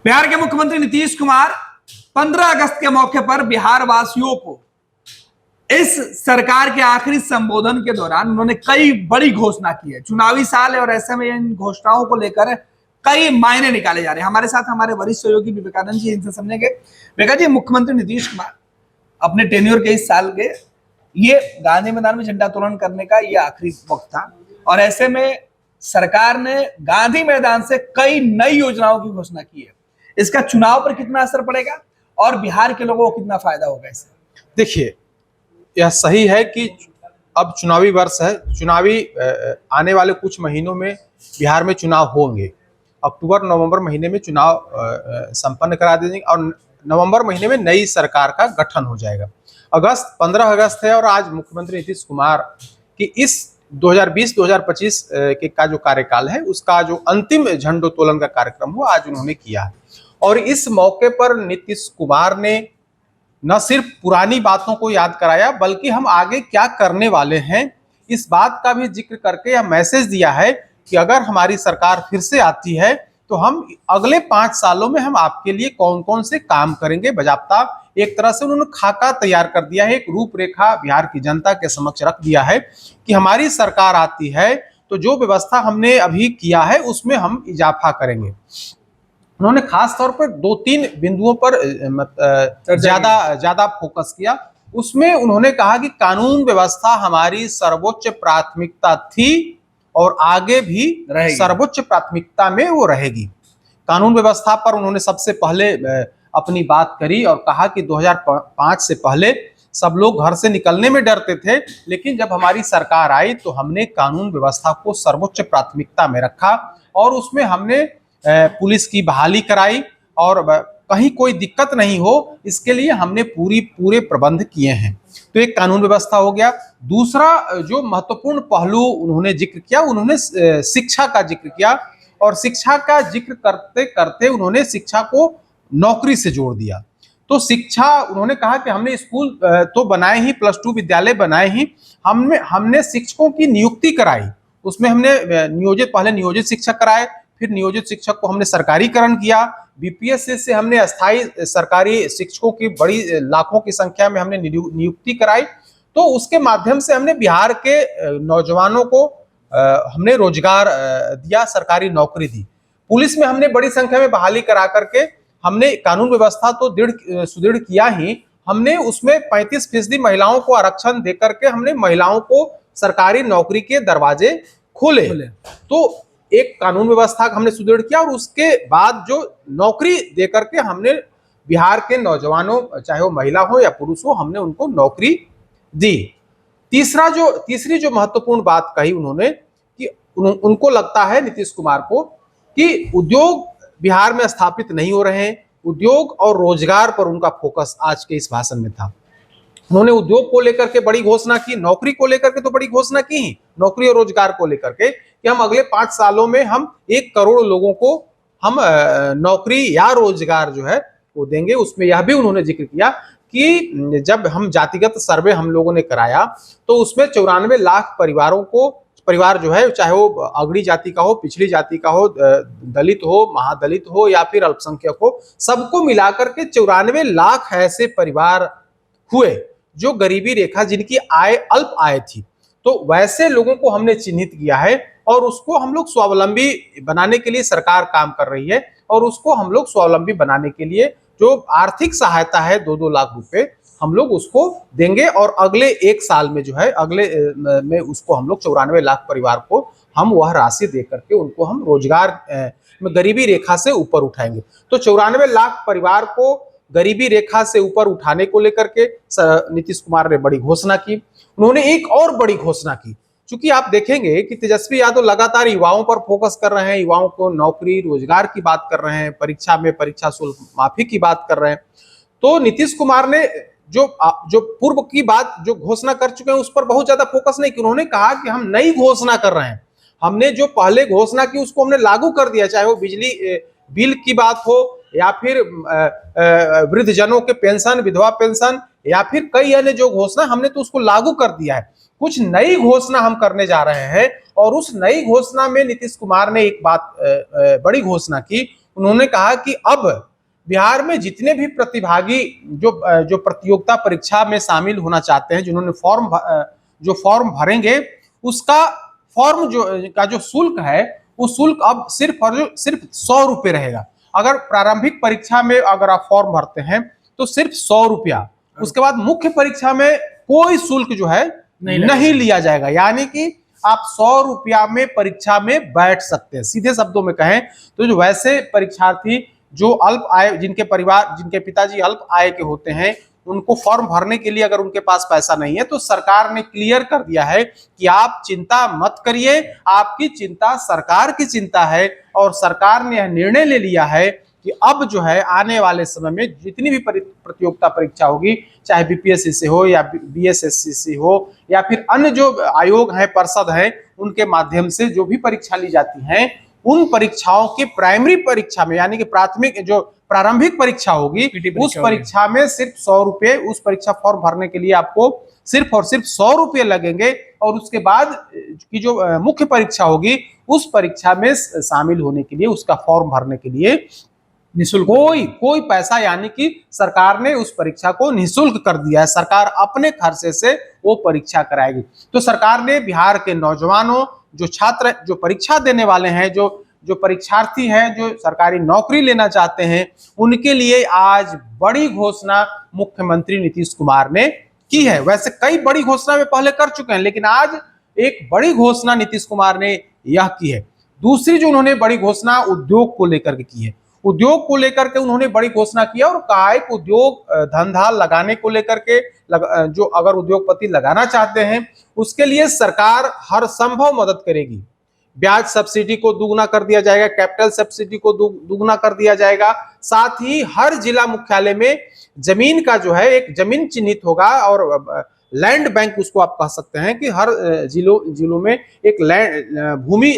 बिहार के मुख्यमंत्री नीतीश कुमार 15 अगस्त के मौके पर बिहार वासियों को इस सरकार के आखिरी संबोधन के दौरान उन्होंने कई बड़ी घोषणा की है। चुनावी साल है और ऐसे में इन घोषणाओं को लेकर कई मायने निकाले जा रहे हैं। हमारे साथ हमारे वरिष्ठ सहयोगी विवेकानंद जी, इनसे समझेंगे। विवेका जी, मुख्यमंत्री नीतीश कुमार अपने टेन्योर के इस साल के ये गांधी मैदान में झंडोत्तोलन करने का ये आखिरी वक्त था और ऐसे में सरकार ने गांधी मैदान से कई नई योजनाओं की घोषणा की है। इसका चुनाव पर कितना असर पड़ेगा और बिहार के लोगों को कितना फायदा होगा इससे? देखिए, यह सही है कि अब चुनावी वर्ष है। चुनावी आने वाले कुछ महीनों में बिहार में चुनाव होंगे। अक्टूबर नवंबर महीने में चुनाव संपन्न करा देंगे और नवंबर महीने में नई सरकार का गठन हो जाएगा। 15 अगस्त है और आज मुख्यमंत्री नीतीश कुमार की इस 2020-2025 के का जो कार्यकाल है उसका जो अंतिम झंडोत्तोलन का कार्यक्रम हुआ आज उन्होंने किया है। और इस मौके पर नीतीश कुमार ने न सिर्फ पुरानी बातों को याद कराया बल्कि हम आगे क्या करने वाले हैं इस बात का भी जिक्र करके यह मैसेज दिया है कि अगर हमारी सरकार फिर से आती है तो हम अगले 5 सालों में हम आपके लिए कौन कौन से काम करेंगे। बजाबता एक तरह से उन्होंने खाका तैयार कर दिया है, एक रूपरेखा बिहार की जनता के समक्ष रख दिया है कि हमारी सरकार आती है तो जो व्यवस्था हमने अभी किया है उसमें हम इजाफा करेंगे। उन्होंने खास तौर पर 2-3 बिंदुओं पर ज्यादा फोकस किया। उसमें उन्होंने कहा कि कानून व्यवस्था हमारी सर्वोच्च प्राथमिकता थी और आगे भी सर्वोच्च प्राथमिकता में वो रहेगी। कानून व्यवस्था पर उन्होंने सबसे पहले अपनी बात करी और कहा कि 2005 से पहले सब लोग घर से निकलने में डरते थे, लेकिन जब हमारी सरकार आई तो हमने कानून व्यवस्था को सर्वोच्च प्राथमिकता में रखा और उसमें हमने पुलिस की बहाली कराई और कहीं कोई दिक्कत नहीं हो इसके लिए हमने पूरे प्रबंध किए हैं। तो एक कानून व्यवस्था हो गया। दूसरा जो महत्वपूर्ण पहलू उन्होंने जिक्र किया, उन्होंने शिक्षा का जिक्र किया और शिक्षा का जिक्र करते करते उन्होंने शिक्षा को नौकरी से जोड़ दिया। तो शिक्षा उन्होंने कहा कि हमने स्कूल तो बनाए ही, +2 विद्यालय बनाए ही, हमने शिक्षकों की नियुक्ति कराई। उसमें हमने पहले नियोजित शिक्षक कराए, फिर नियोजित शिक्षक को हमने सरकारीकरण किया। बीपीएससी से हमने अस्थायी सरकारी शिक्षकों की बड़ी लाखों की संख्या में हमने नियुक्ति कराई। तो उसके माध्यम से हमने बिहार के नौजवानों को हमने रोजगार दिया, सरकारी नौकरी दी। पुलिस में हमने बड़ी संख्या में बहाली करा करके हमने कानून व्यवस्था तो सुदृढ़ किया ही, हमने उसमें 35% महिलाओं को आरक्षण दे करके हमने महिलाओं को सरकारी नौकरी के दरवाजे खोले। तो एक कानून व्यवस्था हमने सुदृढ़ किया और उसके बाद जो नौकरी दे करके हमने बिहार के नौजवानों, चाहे वो महिला हो या पुरुष हो, हमने उनको नौकरी दी। तीसरी जो महत्वपूर्ण बात कही उन्होंने कि उनको लगता है नीतीश कुमार को कि उद्योग बिहार में स्थापित नहीं हो रहे हैं। उद्योग और रोजगार पर उनका फोकस आज के इस भाषण में था। उन्होंने उद्योग को लेकर के बड़ी घोषणा की, नौकरी को लेकर के तो बड़ी घोषणा की ही, नौकरी और रोजगार को लेकर के कि हम अगले 5 सालों में हम 1 करोड़ लोगों को हम नौकरी या रोजगार जो है वो देंगे। उसमें यह भी उन्होंने जिक्र किया कि जब हम जातिगत सर्वे हम लोगों ने कराया तो उसमें 94 लाख परिवार जो है, चाहे वो अगड़ी जाति का हो, पिछड़ी जाति का हो, दलित हो, महादलित हो या फिर अल्पसंख्यक हो, सबको मिलाकर के 94 लाख ऐसे परिवार हुए जो गरीबी रेखा, जिनकी आय अल्प आय थी। तो वैसे लोगों को हमने चिन्हित किया है और उसको हम लोग स्वावलंबी बनाने के लिए सरकार काम कर रही है और उसको हम लोग स्वावलंबी बनाने के लिए जो आर्थिक सहायता है 2-2 लाख रुपए हम लोग उसको देंगे और अगले 1 साल में जो है अगले में उसको हम लोग 94 लाख परिवार को हम वह राशि दे करके उनको हम रोजगार में गरीबी रेखा से ऊपर उठाएंगे। तो 94 लाख परिवार को गरीबी रेखा से ऊपर उठाने को लेकर के नीतीश कुमार ने बड़ी घोषणा की। उन्होंने एक और बड़ी घोषणा की, क्योंकि आप देखेंगे कि तेजस्वी यादव लगातार युवाओं पर फोकस कर रहे हैं, युवाओं को नौकरी रोजगार की बात कर रहे हैं, परीक्षा शुल्क माफी की बात कर रहे हैं। तो नीतीश कुमार ने जो पूर्व की बात जो घोषणा कर चुके हैं उस पर बहुत ज्यादा फोकस नहीं किया। उन्होंने कहा कि हम नई घोषणा कर रहे हैं, हमने जो पहले घोषणा की उसको हमने लागू कर दिया, चाहे वो बिजली बिल की बात हो या फिर वृद्धजनों के पेंशन, विधवा पेंशन या फिर कई अन्य जो घोषणा हमने तो उसको लागू कर दिया है। कुछ नई घोषणा हम करने जा रहे हैं और उस नई घोषणा में नीतीश कुमार ने एक बात बड़ी घोषणा की, उन्होंने कहा कि अब बिहार में जितने भी प्रतिभागी जो प्रतियोगिता परीक्षा में शामिल होना चाहते हैं, जिन्होंने फॉर्म भरेंगे, उसका फॉर्म जो शुल्क है, वो शुल्क अब सिर्फ 100 रुपये रहेगा। अगर प्रारंभिक परीक्षा में अगर आप फॉर्म भरते हैं तो सिर्फ 100 रुपया, उसके बाद मुख्य परीक्षा में कोई शुल्क जो है नहीं लिया जाएगा, यानी कि आप 100 रुपया में परीक्षा में बैठ सकते हैं। सीधे शब्दों में कहें तो जो वैसे परीक्षार्थी जो अल्प आय, जिनके पिताजी अल्प आय के होते हैं, उनको फॉर्म भरने के लिए अगर उनके पास पैसा नहीं है तो सरकार ने क्लियर कर दिया है कि आप चिंता मत करिए, आपकी चिंता सरकार की चिंता है। और सरकार ने यह निर्णय ले लिया है कि अब जो है आने वाले समय में जितनी भी प्रतियोगिता परीक्षा होगी, चाहे बीपीएससी से हो या बीएसएससी से हो या फिर अन्य जो आयोग हैं, पर्षद हैं, उनके माध्यम से जो भी परीक्षा ली जाती हैं, उन परीक्षाओं की प्राइमरी परीक्षा में, यानी कि प्रारंभिक परीक्षा होगी, उस परीक्षा में सिर्फ 100 रुपये, उस परीक्षा फॉर्म भरने के लिए आपको सिर्फ और सिर्फ 100 रुपये लगेंगे। और उसके बाद की जो मुख्य परीक्षा होगी, उस परीक्षा में शामिल होने के लिए, उसका फॉर्म भरने के लिए निःशुल्क कोई पैसा, यानी कि सरकार ने उस परीक्षा को निःशुल्क कर दिया है। सरकार अपने खर्चे से वो परीक्षा कराएगी। तो सरकार ने बिहार के नौजवानों, जो छात्र, जो परीक्षा देने वाले हैं, जो परीक्षार्थी हैं, जो सरकारी नौकरी लेना चाहते हैं, उनके लिए आज बड़ी घोषणा मुख्यमंत्री नीतीश कुमार ने की है। वैसे कई बड़ी घोषणा वे पहले कर चुके हैं, लेकिन आज एक बड़ी घोषणा नीतीश कुमार ने यह की है। दूसरी जो उन्होंने बड़ी घोषणा उद्योग को लेकर के की है, उद्योग को लेकर के उन्होंने बड़ी घोषणा की है और कहा है कि उद्योग धंधा लगाने को लेकर के जो अगर उद्योगपति लगाना चाहते हैं, उसके लिए सरकार हर संभव मदद करेगी। ब्याज सब्सिडी को दुगना कर दिया जाएगा, कैपिटल सब्सिडी को दुगना कर दिया जाएगा। साथ ही हर जिला मुख्यालय में जमीन का जो है एक जमीन चिन्हित होगा और लैंड बैंक उसको आप कह सकते हैं कि हर जिलों में एक भूमि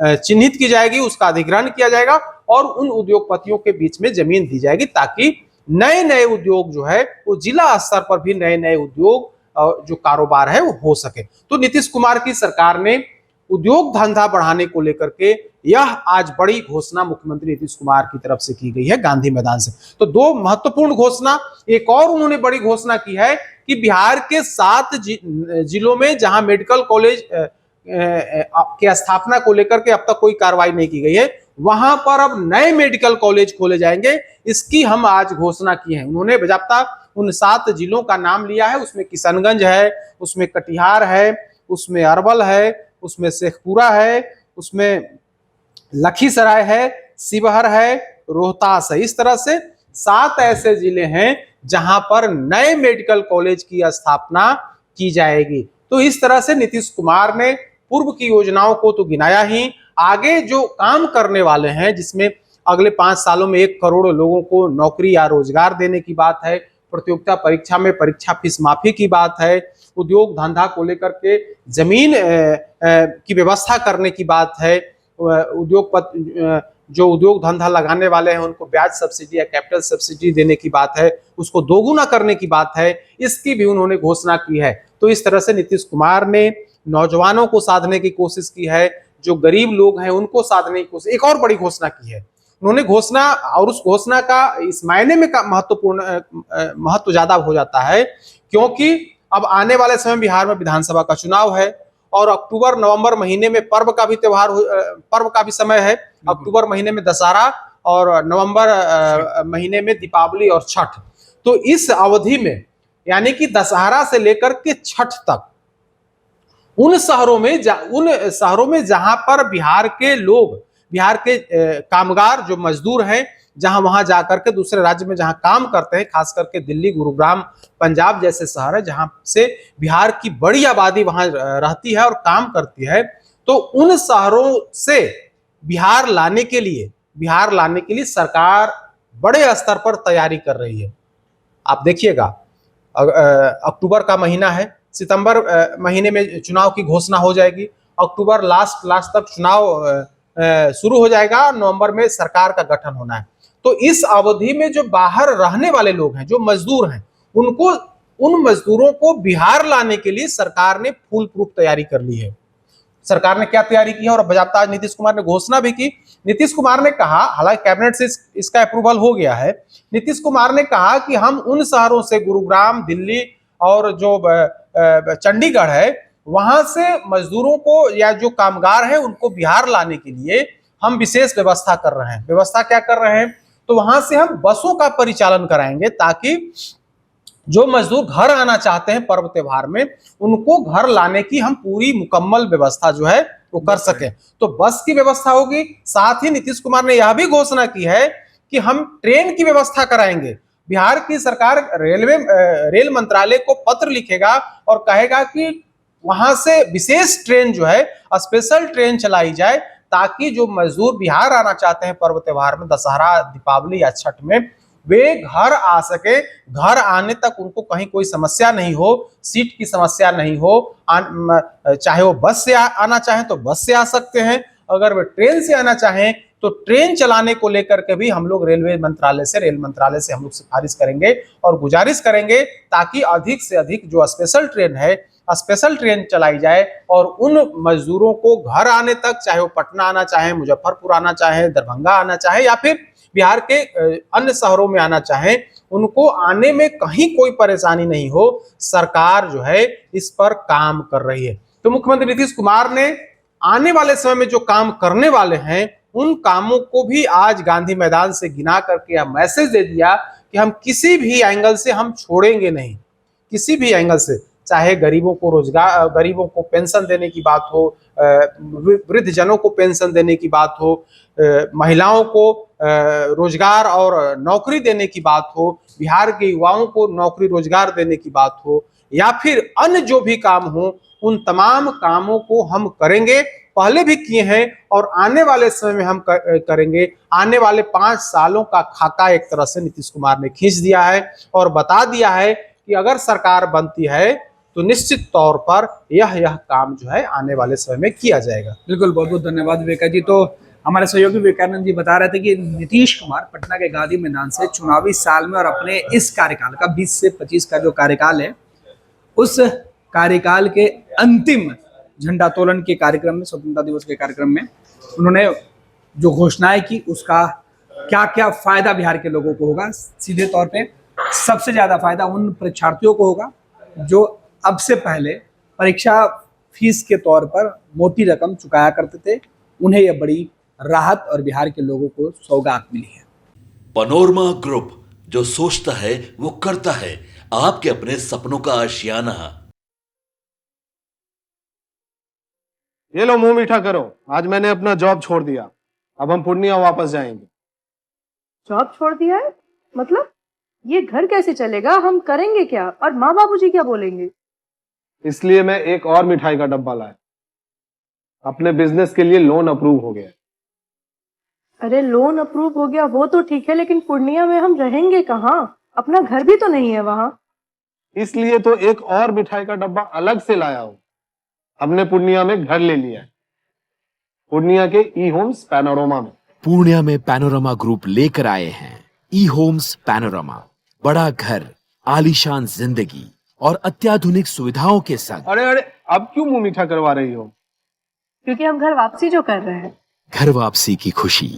चिन्हित की जाएगी, उसका अधिग्रहण किया जाएगा और उन उद्योगपतियों के बीच में जमीन दी जाएगी, ताकि नए नए उद्योग जो है वो जिला स्तर पर भी नए नए उद्योग जो कारोबार है वो हो सके। तो नीतीश कुमार की सरकार ने उद्योग धंधा बढ़ाने को लेकर के यह आज बड़ी घोषणा मुख्यमंत्री नीतीश कुमार की तरफ से की गई है गांधी मैदान से। तो दो महत्वपूर्ण घोषणा, एक और उन्होंने बड़ी घोषणा की है कि बिहार के 7 जिलों में जहां मेडिकल कॉलेज की स्थापना को लेकर के अब तक कोई कार्रवाई नहीं की गई है, वहां पर अब नए मेडिकल कॉलेज खोले जाएंगे। इसकी हम आज घोषणा की है। उन्होंने बेजाप्ता उन 7 जिलों का नाम लिया है। उसमें किशनगंज है, उसमें कटिहार है, उसमें अरवल है, उसमें शेखपुरा है, उसमें लखीसराय है, शिवहर है, रोहतास है। इस तरह से 7 ऐसे जिले हैं जहां पर नए मेडिकल कॉलेज की स्थापना की जाएगी। तो इस तरह से नीतीश कुमार ने पूर्व की योजनाओं को तो गिनाया ही, आगे जो काम करने वाले हैं, जिसमें अगले 5 सालों में 1 करोड़ लोगों को नौकरी या रोजगार देने की बात है, प्रतियोगिता परीक्षा में परीक्षा फीस माफी की बात है, उद्योग धंधा को लेकर के जमीन की व्यवस्था करने की बात है, जो उद्योग धंधा लगाने वाले हैं उनको ब्याज सब्सिडी या कैपिटल सब्सिडी देने की बात है, उसको दोगुना करने की बात है, इसकी भी उन्होंने घोषणा की है। तो इस तरह से नीतीश कुमार ने नौजवानों को साधने की कोशिश की है, जो गरीब लोग हैं उनको साधने की कोशिश। एक और बड़ी घोषणा की है उन्होंने, घोषणा, और उस घोषणा का इस मायने में महत्व ज्यादा हो जाता है क्योंकि अब आने वाले समय बिहार में विधानसभा का चुनाव है और अक्टूबर नवंबर महीने में पर्व का भी समय है। अक्टूबर महीने में दशहरा और नवंबर महीने में दीपावली और छठ। तो इस अवधि में, यानी कि दशहरा से लेकर के छठ तक, उन शहरों में जहां पर बिहार के लोग, बिहार के कामगार जो मजदूर हैं, जहां वहां जाकर के दूसरे राज्य में जहां काम करते हैं, खास करके दिल्ली, गुरुग्राम, पंजाब जैसे शहर है जहां से बिहार की बड़ी आबादी वहां रहती है और काम करती है, तो उन शहरों से बिहार लाने के लिए सरकार बड़े स्तर पर तैयारी कर रही है। आप देखिएगा, अक्टूबर का महीना है, सितंबर महीने में चुनाव की घोषणा हो जाएगी, अक्टूबर लास्ट तक चुनाव शुरू हो जाएगा, नवंबर में सरकार का गठन होना है। तो इस अवधि में जो बाहर रहने वाले लोग हैं, जो मजदूर हैं, उन मजदूरों को बिहार लाने के लिए सरकार ने फुल प्रूफ तैयारी कर ली है। सरकार ने क्या तैयारी की है और बाकायदा आज नीतीश कुमार ने घोषणा भी की। नीतीश कुमार ने कहा, हालांकि कैबिनेट से इसका अप्रूवल हो गया है, नीतीश कुमार ने कहा कि हम उन शहरों से, गुरुग्राम, दिल्ली और जो चंडीगढ़ है, वहां से मजदूरों को या जो कामगार है उनको बिहार लाने के लिए हम विशेष व्यवस्था कर रहे हैं। व्यवस्था क्या कर रहे हैं? तो वहां से हम बसों का परिचालन कराएंगे ताकि जो मजदूर घर आना चाहते हैं पर्व त्योहार में, उनको घर लाने की हम पूरी मुकम्मल व्यवस्था जो है वो कर सकें। तो बस की व्यवस्था होगी। साथ ही नीतीश कुमार ने यह भी घोषणा की है कि हम ट्रेन की व्यवस्था कराएंगे। बिहार की सरकार रेल मंत्रालय को पत्र लिखेगा और कहेगा कि वहां से विशेष ट्रेन जो है, स्पेशल ट्रेन चलाई जाए ताकि जो मजदूर बिहार आना चाहते हैं पर्व त्योहार में, दशहरा, दीपावली या छठ में, वे घर आ सके। घर आने तक उनको कहीं कोई समस्या नहीं हो, सीट की समस्या नहीं हो। चाहे वो बस से आना चाहें तो बस से आ सकते हैं, अगर वे ट्रेन से आना चाहें तो ट्रेन चलाने को लेकर के भी हम लोग रेल मंत्रालय से हम लोग सिफारिश करेंगे और गुजारिश करेंगे ताकि अधिक से अधिक जो स्पेशल ट्रेन है, स्पेशल ट्रेन चलाई जाए और उन मजदूरों को घर आने तक, चाहे वो पटना आना चाहे, मुजफ्फरपुर आना चाहे, दरभंगा आना चाहे या फिर बिहार के अन्य शहरों में आना चाहे, उनको आने में कहीं कोई परेशानी नहीं हो। सरकार जो है इस पर काम कर रही है। तो मुख्यमंत्री नीतीश कुमार ने आने वाले समय में जो काम करने वाले हैं उन कामों को भी आज गांधी मैदान से गिना करके यह मैसेज दे दिया कि हम किसी भी एंगल से हम छोड़ेंगे नहीं। किसी भी एंगल से, चाहे गरीबों को रोजगार, गरीबों को पेंशन देने की बात हो, वृद्ध जनों को पेंशन देने की बात हो, महिलाओं को रोजगार और नौकरी देने की बात हो, बिहार के युवाओं को नौकरी रोजगार देने की बात हो, या फिर अन्य जो भी काम हो, उन तमाम कामों को हम करेंगे। पहले भी किए हैं और आने वाले समय में हम करेंगे। आने वाले 5 सालों का खाका एक तरह से नीतीश कुमार ने खींच दिया है और बता दिया है कि अगर सरकार बनती है तो निश्चित तौर पर यह काम जो है आने वाले समय में किया जाएगा। बिल्कुल, बहुत बहुत धन्यवाद विवेका जी। तो हमारे सहयोगी विवेकानंद जी बता रहे थे कि नीतीश कुमार पटना के गांधी मैदान से चुनावी साल में और अपने इस कार्यकाल का 20 से 25 का जो कार्यकाल है, उस कार्यकाल के अंतिम झंडोत्तोलन के कार्यक्रम में, स्वतंत्रता दिवस के कार्यक्रम में उन्होंने जो घोषणाएं की, उसका क्या क्या फायदा बिहार के लोगों को होगा। सीधे तौर पे सबसे ज्यादा फायदा उन परीक्षार्थियों को होगा जो अब से पहले परीक्षा फीस के तौर पर मोटी रकम चुकाया करते थे, उन्हें यह बड़ी राहत और बिहार के लोगों को सौगात मिली है। पनोरमा ग्रुप, जो सोचता है वो करता है, आपके अपने सपनों का आशियाना। ये लो, मुंह मीठा करो। आज मैंने अपना जॉब छोड़ दिया, अब हम पूर्णिया वापस जाएंगे। जॉब छोड़ दिया है? मतलब ये घर कैसे चलेगा? हम करेंगे क्या? और माँ बाबूजी क्या बोलेंगे? इसलिए मैं एक और मिठाई का डब्बा लाया। अपने बिजनेस के लिए लोन अप्रूव हो गया। अरे लोन अप्रूव हो गया वो तो ठीक है, लेकिन पूर्णिया में हम रहेंगे कहाँ? अपना घर भी तो नहीं है वहां। इसलिए तो एक और मिठाई का डब्बा अलग से लाया हूं। हमने पूर्णिया में घर ले लिया है, पूर्णिया के ई होम्स पैनोरमा में। पूर्णिया में पैनोरमा ग्रुप लेकर आए हैं ई होम्स पैनोरमा। बड़ा घर, आलीशान जिंदगी और अत्याधुनिक सुविधाओं के संग। अरे अब क्यों मुंह मीठा करवा रही हो? क्योंकि हम घर वापसी जो कर रहे हैं। घर वापसी की खुशी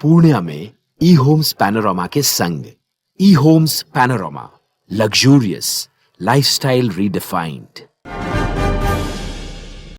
पूर्णिया में ई होम्स पैनोरमा के संग। E Homes Panorama, luxurious lifestyle redefined.